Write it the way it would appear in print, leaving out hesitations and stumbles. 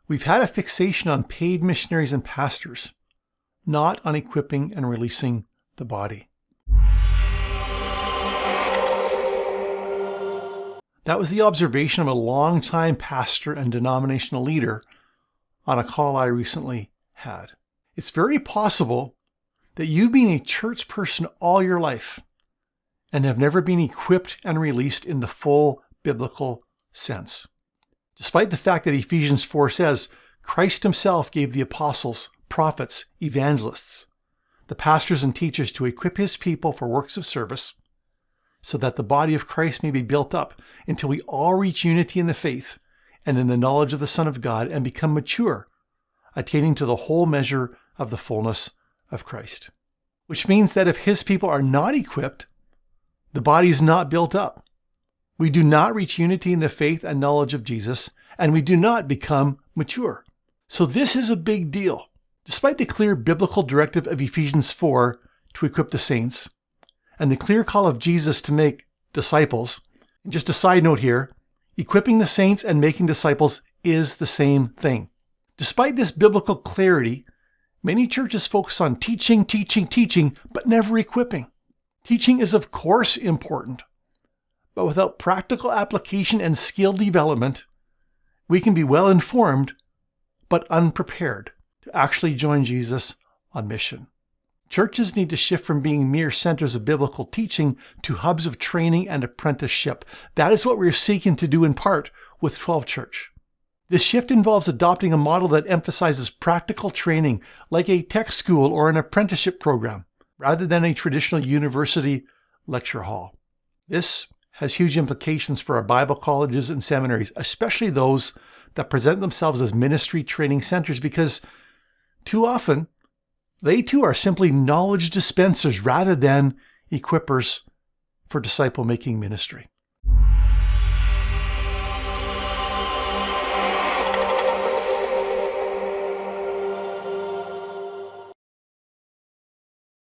We've had a fixation on paid missionaries and pastors, not on equipping and releasing the body. That was the observation of a longtime pastor and denominational leader on a call I recently had. It's very possible that you've been a church person all your life and have never been equipped and released in the full biblical sense. Despite the fact that Ephesians 4 says, Christ himself gave the apostles, prophets, evangelists, the pastors and teachers to equip his people for works of service, so that the body of Christ may be built up until we all reach unity in the faith and in the knowledge of the Son of God and become mature, attaining to the whole measure of the fullness of Christ. Which means that if his people are not equipped, the body is not built up. We do not reach unity in the faith and knowledge of Jesus, and we do not become mature. So this is a big deal. Despite the clear biblical directive of Ephesians 4 to equip the saints, and the clear call of Jesus to make disciples, and just a side note here, equipping the saints and making disciples is the same thing. Despite this biblical clarity, many churches focus on teaching, but never equipping. Teaching is of course important, but without practical application and skill development, we can be well informed, but unprepared to actually join Jesus on mission. Churches need to shift from being mere centers of biblical teaching to hubs of training and apprenticeship. That is what we're seeking to do in part with 12 Church. This shift involves adopting a model that emphasizes practical training, like a tech school or an apprenticeship program, rather than a traditional university lecture hall. This has huge implications for our Bible colleges and seminaries, especially those that present themselves as ministry training centers, because too often, they too are simply knowledge dispensers rather than equippers for disciple-making ministry.